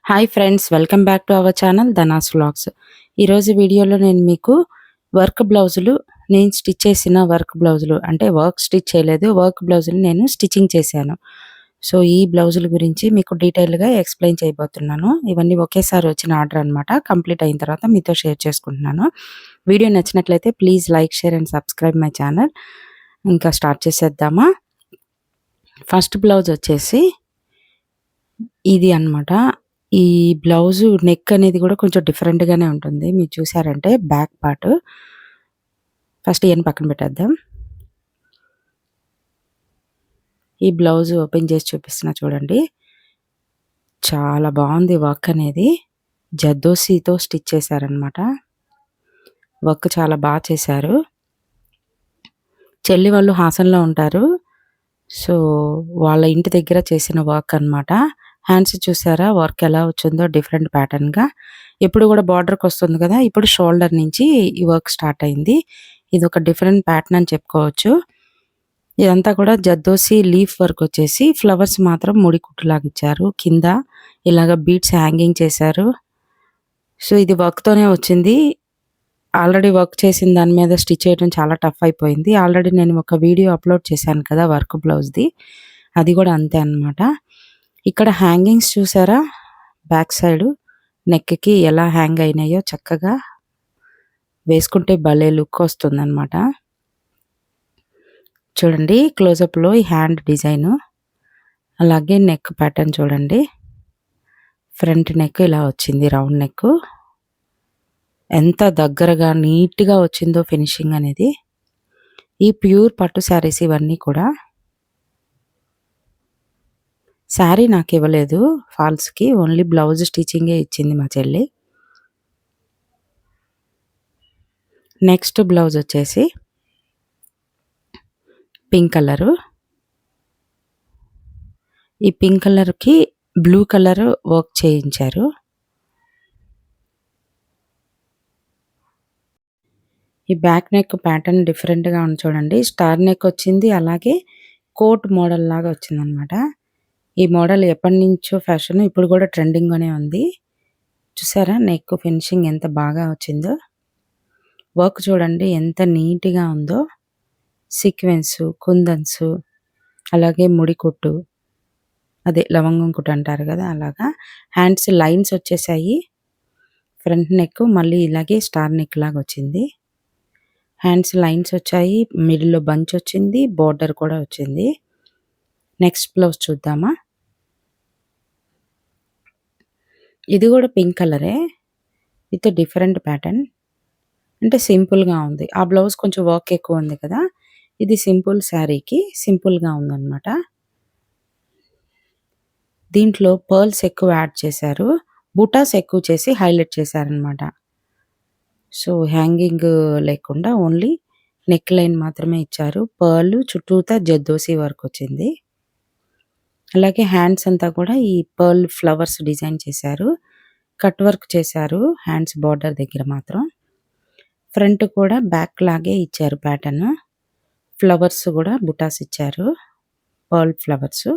Hi friends, welcome back to our channel ధనాస్ vlogs. ఈరోజు వీడియోలో నేను మీకు వర్క్ బ్లౌజులు, నేను స్టిచ్ చేసిన వర్క్ బ్లౌజులు అంటే వర్క్ స్టిచ్ చేయలేదు, వర్క్ బ్లౌజులు నేను స్టిచ్చింగ్ చేశాను. సో ఈ బ్లౌజుల గురించి మీకు డీటెయిల్గా ఎక్స్ప్లెయిన్ చేయబోతున్నాను. ఇవన్నీ ఒకేసారి వచ్చిన ఆర్డర్ అనమాట. కంప్లీట్ అయిన తర్వాత మీతో షేర్ చేసుకుంటున్నాను. వీడియో నచ్చినట్లయితే please like, share and subscribe my channel. ఇంకా స్టార్ట్ చేసేద్దామా. ఫస్ట్ బ్లౌజ్ వచ్చేసి ఇది అనమాట. ఈ బ్లౌజు నెక్ అనేది కూడా కొంచెం డిఫరెంట్‌గానే ఉంటుంది. మీరు చూసారంటే బ్యాక్ పార్ట్. ఫస్ట్ ఇయన్నీ పక్కన పెట్టేద్దాం. ఈ బ్లౌజ్ ఓపెన్ చేసి చూపిస్తున్నా చూడండి. చాలా బాగుంది వర్క్ అనేది. జర్దోసీతో స్టిచ్ చేశారనమాట. వర్క్ చాలా బాగా చేశారు. చెల్లి వాళ్ళు హాసన్‌లో ఉంటారు. సో వాళ్ళ ఇంటి దగ్గర చేసిన వర్క్ అనమాట. హ్యాండ్స్ చూసారా వర్క్ ఎలా వచ్చిందో డిఫరెంట్ ప్యాటర్న్‌గా. ఎప్పుడు కూడా బార్డర్‌కి వస్తుంది కదా! ఇప్పుడు షోల్డర్ నుంచి ఈ వర్క్ స్టార్ట్ అయింది. ఇది ఒక డిఫరెంట్ ప్యాటర్న్ అని చెప్పుకోవచ్చు. ఇదంతా కూడా జర్దోసి లీఫ్ వర్క్ వచ్చేసి ఫ్లవర్స్ మాత్రం ముడి కుట్టులాగా ఇచ్చారు. కింద ఇలాగ బీడ్స్ హ్యాంగింగ్ చేశారు. సో ఇది వర్క్‌తోనే వచ్చింది. ఆల్రెడీ వర్క్ చేసిన దాని మీద స్టిచ్ చేయడం చాలా టఫ్ అయిపోయింది. ఆల్రెడీ నేను ఒక వీడియో అప్లోడ్ చేశాను కదా వర్క్ బ్లౌజ్‌ది. అది కూడా అంతే అనమాట. ఇక్కడ హ్యాంగింగ్స్ చూసారా? బ్యాక్ సైడు నెక్‌కి ఎలా హ్యాంగ్ అయినాయో చక్కగా వేసుకుంటే భలే లుక్ వస్తుందనమాట. చూడండి క్లోజప్‌లో ఈ హ్యాండ్ డిజైను. అలాగే నెక్ ప్యాటర్న్ చూడండి. ఫ్రంట్ నెక్ ఇలా వచ్చింది, రౌండ్ నెక్. ఎంత దగ్గరగా నీట్‌గా వచ్చిందో ఫినిషింగ్ అనేది. ఈ ప్యూర్ పట్టు శారీస్ ఇవన్నీ కూడా. శారీ నాకివ్వలేదు ఫాల్స్‌కి. ఓన్లీ బ్లౌజ్ స్టిచ్చింగే ఇచ్చింది మా చెల్లి. నెక్స్ట్ బ్లౌజ్ వచ్చేసి పింక్ కలరు. ఈ పింక్ కలర్‌కి బ్లూ కలర్ వర్క్ చేయించారు. ఈ బ్యాక్ నెక్ ప్యాటర్న్ డిఫరెంట్‌గా ఉంది చూడండి. స్టార్ నెక్ వచ్చింది. అలాగే కోట్ మోడల్ లాగా వచ్చిందనమాట. ఈ మోడల్ ఎప్పటినుంచో ఫ్యాషన్, ఇప్పుడు కూడా ట్రెండింగ్‌గానే ఉంది. చూసారా నెక్ ఫినిషింగ్ ఎంత బాగా వచ్చిందో. వర్క్ చూడండి ఎంత నీట్‌గా ఉందో. సీక్వెన్స్, కుందన్స్, అలాగే ముడి కుట్టు, అదే లవంగం కుట్టు అంటారు కదా అలాగా. హ్యాండ్స్ లైన్స్ వచ్చేసాయి. ఫ్రంట్ నెక్ మళ్ళీ ఇలాగే స్టార్ నెక్ లాగా వచ్చింది. హ్యాండ్స్ లైన్స్ వచ్చాయి. మిడిల్‌లో బంచ్ వచ్చింది. బోర్డర్ కూడా వచ్చింది. నెక్స్ట్ బ్లౌజ్ చూద్దామా. ఇది కూడా పింక్ కలరే విత్ డిఫరెంట్ ప్యాటర్న్. అంటే సింపుల్‌గా ఉంది. ఆ బ్లౌజ్ కొంచెం వర్క్ ఎక్కువ ఉంది కదా! ఇది సింపుల్ శారీకి సింపుల్‌గా ఉందన్నమాట. దీంట్లో పర్ల్స్ ఎక్కువ యాడ్ చేశారు. బుటాస్ ఎక్కువ చేసి హైలైట్ చేశారనమాట. సో హ్యాంగింగ్ లేకుండా ఓన్లీ నెక్ లైన్ మాత్రమే ఇచ్చారు. పర్ల్ చుట్టూతా జర్దోసి వర్క్ వచ్చింది. అలాగే హ్యాండ్స్ అంతా కూడా ఈ పర్ల్ ఫ్లవర్స్ డిజైన్ చేశారు. కట్ వర్క్ చేశారు హ్యాండ్స్ బార్డర్ దగ్గర మాత్రం. ఫ్రంట్ కూడా బ్యాక్ లాగే ఇచ్చారు ప్యాటర్న్. ఫ్లవర్స్ కూడా బుటాస్ ఇచ్చారు. Pearl flowers.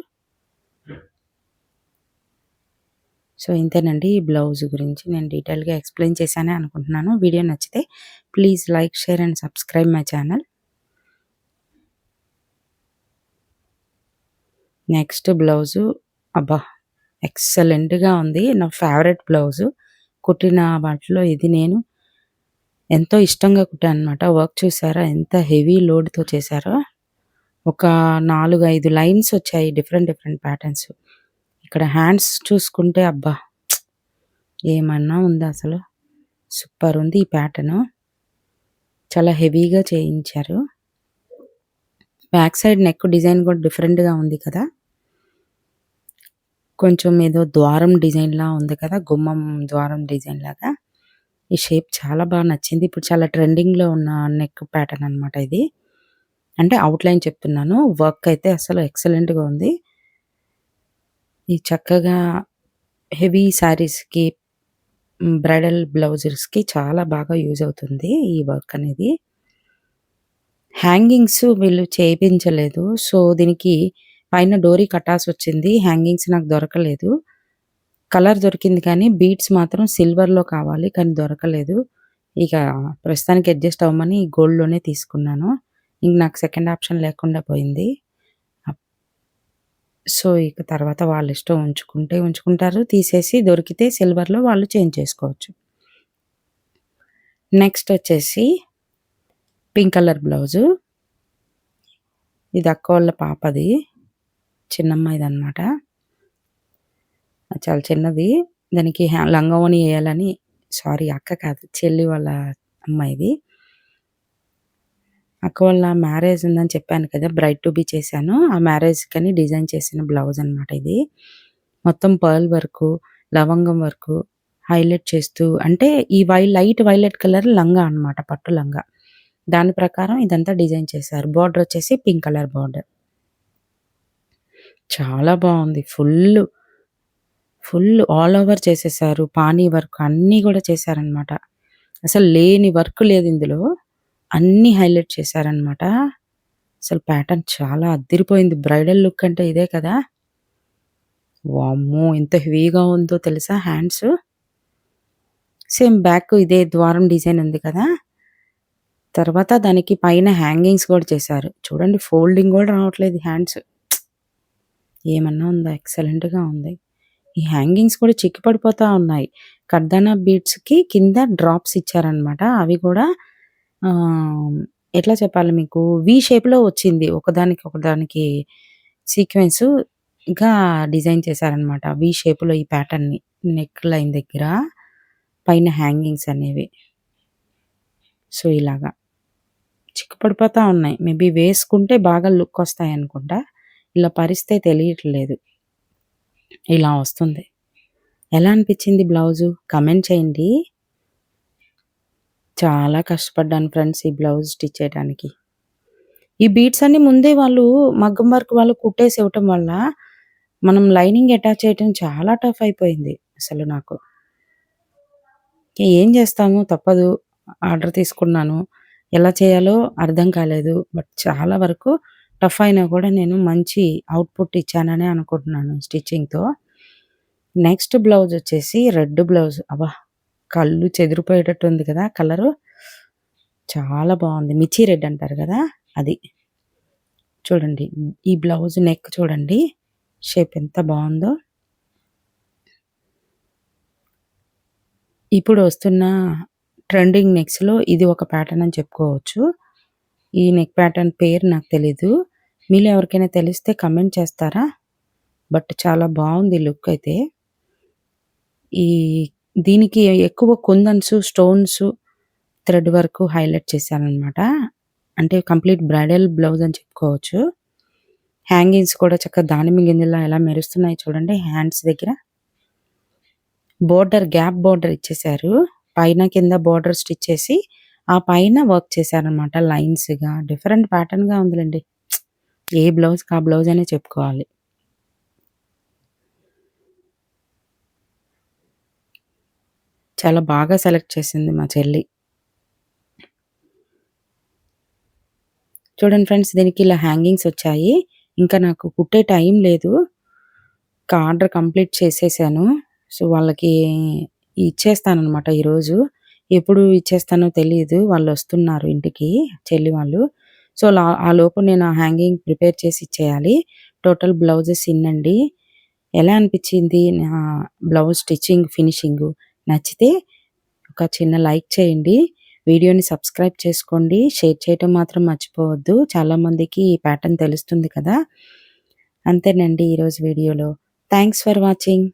సో ఇంతేనండి ఈ బ్లౌజ్ గురించి నేను డీటెయిల్‌గా ఎక్స్‌ప్లెయిన్ చేశానే అనుకుంటున్నాను. వీడియో నచ్చితే please like, share and subscribe my channel. Next blouse అబ్బా! ఎక్సలెంట్‌గా ఉంది. నా ఫేవరెట్ బ్లౌజు. కుట్టిన వాటిలో ఇది నేను ఎంతో ఇష్టంగా కుట్టాననమాట. వర్క్ చూసారా ఎంత హెవీ లోడ్‌తో చేశారో. ఒక 4, 5 లైన్స్ వచ్చాయి డిఫరెంట్ డిఫరెంట్ ప్యాటర్న్స్. ఇక్కడ హ్యాండ్స్ చూసుకుంటే అబ్బా! ఏమన్నా ఉందా అసలు. సూపర్ ఉంది ఈ ప్యాటర్ను. చాలా హెవీగా చేయించారు. బ్యాక్ సైడ్ నెక్ డిజైన్ కూడా డిఫరెంట్‌గా ఉంది కదా! కొంచెం ఏదో ద్వారం డిజైన్‌లా ఉంది కదా! గుమ్మం ద్వారం డిజైన్ లాగా. ఈ షేప్ చాలా బాగా నచ్చింది. ఇప్పుడు చాలా ట్రెండింగ్‌లో ఉన్న నెక్ ప్యాటర్న్ అనమాట ఇది. అంటే అవుట్‌లైన్ చెప్తున్నాను. వర్క్ అయితే అసలు ఎక్సలెంట్‌గా ఉంది. ఈ చక్కగా హెవీ శారీస్‌కి, బ్రైడల్ బ్లౌజెస్‌కి చాలా బాగా యూజ్ అవుతుంది ఈ వర్క్ అనేది. హ్యాంగింగ్స్ వీళ్ళు చేపించలేదు. సో దీనికి పైన డోరీ కటాస్ వచ్చింది. హ్యాంగింగ్స్ నాకు దొరకలేదు. కలర్ దొరికింది కానీ బీడ్స్ మాత్రం సిల్వర్‌లో కావాలి కానీ దొరకలేదు. ఇక ప్రస్తుతానికి అడ్జస్ట్ అవ్వమని గోల్డ్‌లోనే తీసుకున్నాను. ఇంక నాకు సెకండ్ ఆప్షన్ లేకుండా పోయింది. అప్ సో, ఇక తర్వాత వాళ్ళిష్టం ఉంచుకుంటే ఉంచుకుంటారు. తీసేసి దొరికితే సిల్వర్‌లో వాళ్ళు చేంజ్ చేసుకోవచ్చు. నెక్స్ట్ వచ్చేసి పింక్ కలర్ బ్లౌజు. ఇది అక్క వాళ్ళ పాపది. చిన్నమ్మాయిదనమాట. చాలా చిన్నది. దానికి లంగావోణి ఎయాలని సారీ అక్క కాదు. చెల్లి వాళ్ళ అమ్మాయిది. అక్క వాళ్ళ మ్యారేజ్ ఉందని చెప్పాను కదా! బ్రైడ్ టు బీ చేశాను. ఆ మ్యారేజ్‌కని డిజైన్ చేసిన బ్లౌజ్ అనమాట ఇది. మొత్తం పర్ల్ వర్కు, లవంగం వర్కు హైలైట్ చేస్తూ అంటే ఈ లైట్ వైలెట్ కలర్ లంగా అనమాట. పట్టు లంగా. దాని ప్రకారం ఇదంతా డిజైన్ చేశారు. బోర్డర్ వచ్చేసి పింక్ కలర్ బోర్డర్. చాలా బావుంది. ఫుల్ ఆల్ ఓవర్ చేసేసారు. పానీ వర్క్ అన్నీ గూడా చేశారనమాట. అసలు లేని వర్క్ లేదు ఇందులో. అన్నీ హైలైట్ చేశారనమాట. అసలు ప్యాటర్న్ చాలా అద్దిరిపోయింది. బ్రైడల్ లుక్ అంటే ఇదే కదా! వామ్మో! ఎంత హెవీగా ఉందో తెలుసా హ్యాండ్స్. సేమ్ బ్యాక్ ఇదే ద్వారం డిజైన్ ఉంది కదా! తర్వాత దానికి పైన హ్యాంగింగ్స్ కూడా చేశారు. చూడండి ఫోల్డింగ్ గూడా రావట్లేదు హ్యాండ్స్. ఏమన్నా ఉందా? ఎక్సలెంట్‌గా ఉంది. ఈ హ్యాంగింగ్స్ కూడా చిక్కి పడిపోతా ఉన్నాయి. కర్దానా బీడ్స్‌కి కింద డ్రాప్స్ ఇచ్చారనమాట. అవి కూడా ఎట్లా చెప్పాలి మీకు వి షేప్‌లో వచ్చింది. ఒకదానికి సీక్వెన్స్‌గా డిజైన్ చేశారనమాట. వి షేప్‌లో ఈ ప్యాటర్న్‌ని నెక్ లైన్ దగ్గర పైన హ్యాంగింగ్స్ అనేవి. సో, ఇలాగా చిక్కు పడిపోతా ఉన్నాయి. మేబీ వేసుకుంటే బాగా లుక్ వస్తాయనుకుంటా. ఇలా పరిస్తే తెలియట్లేదు. ఇలా వస్తుంది. ఎలా అనిపించింది బ్లౌజు? కామెంట్ చేయండి. చాలా కష్టపడ్డాను ఫ్రెండ్స్ ఈ బ్లౌజ్ స్టిచ్ చేయడానికి. ఈ బీడ్స్ అన్నీ ముందే వాళ్ళు మగ్గం వర్క్ వాళ్ళు కుట్టేసి ఇవ్వటం వల్ల, మనం లైనింగ్ అటాచ్ చేయటం చాలా టఫ్ అయిపోయింది అసలు నాకు. ఏం చేస్తాము తప్పదు. ఆర్డర్ తీసుకున్నాను. ఎలా చేయాలో అర్థం కాలేదు. బట్ చాలా వరకు టఫ్ అయినా కూడా నేను మంచి అవుట్‌పుట్ ఇచ్చాననే అనుకుంటున్నాను స్టిచ్చింగ్‌తో. నెక్స్ట్ బ్లౌజ్ వచ్చేసి రెడ్ బ్లౌజ్. అబ్బా! కళ్ళు చెదిరిపోయేటట్టు ఉంది కదా కలరు. చాలా బావుంది. మిర్చి రెడ్ అంటారు కదా! అది. చూడండి. ఈ బ్లౌజ్ నెక్ చూడండి. షేప్ ఎంత బావుందో. ఇప్పుడు వస్తున్న ట్రెండింగ్ నెక్స్‌లో ఇది ఒక ప్యాటర్న్ అని చెప్పుకోవచ్చు. ఈ నెక్ ప్యాటర్న్ పేరు నాకు తెలీదు. మీలో ఎవరికైనా తెలిస్తే కామెంట్ చేస్తారా? బట్ చాలా బావుంది లుక్ అయితే. ఈ దీనికి ఎక్కువ కుందన్స్, స్టోన్స్, థ్రెడ్ వర్క్ హైలైట్ చేశారనమాట. అంటే కంప్లీట్ బ్రైడల్ బ్లౌజ్ అని చెప్పుకోవచ్చు. హ్యాంగింగ్స్ కూడా చక్కగా దానిమ్మ గింజల్లా ఎలా మెరుస్తున్నాయి చూడండి హ్యాండ్స్ దగ్గర. బోర్డర్ గ్యాప్ బోర్డర్ ఇచ్చేశారు. పైన కింద బోర్డర్ స్టిచ్ చేసి, ఆ పైన వర్క్ చేశారనమాట లైన్స్‌గా. డిఫరెంట్ ప్యాటర్న్‌గా ఉందిలెండి. ఏ బ్లౌజ్‌కి ఆ బ్లౌజ్ అనే చెప్పుకోవాలి. చాలా బాగా సెలెక్ట్ చేసింది మా చెల్లి. చూడండి ఫ్రెండ్స్ దీనికి ఇలా హ్యాంగింగ్స్ వచ్చాయి. ఇంకా నాకు కుట్టే టైం లేదు. ఇంకా ఆర్డర్ కంప్లీట్ చేసేసాను. సో, వాళ్ళకి ఇచ్చేస్తాననమాట ఈరోజు. ఎప్పుడు ఇచ్చేస్తానో తెలీదు. వాళ్ళొస్తున్నారు ఇంటికి చెల్లి వాళ్ళు. సో, ఆ లోపు నేను ఆ హ్యాంగింగ్ ప్రిపేర్ చేసి ఇచ్చేయాలి. టోటల్ బ్లౌజెస్ ఇన్నండి. ఎలా అనిపించింది నా బ్లౌజ్ స్టిచ్చింగ్, ఫినిషింగు? నచ్చితే ఒక చిన్న లైక్ చేయండి. వీడియోని సబ్స్క్రైబ్ చేసుకోండి. షేర్ చేయటం మాత్రం మర్చిపోవద్దు. చాలామందికి ఈ ప్యాటర్న్ తెలుస్తుంది కదా! అంతేనండి ఈరోజు వీడియోలో. Thanks for watching.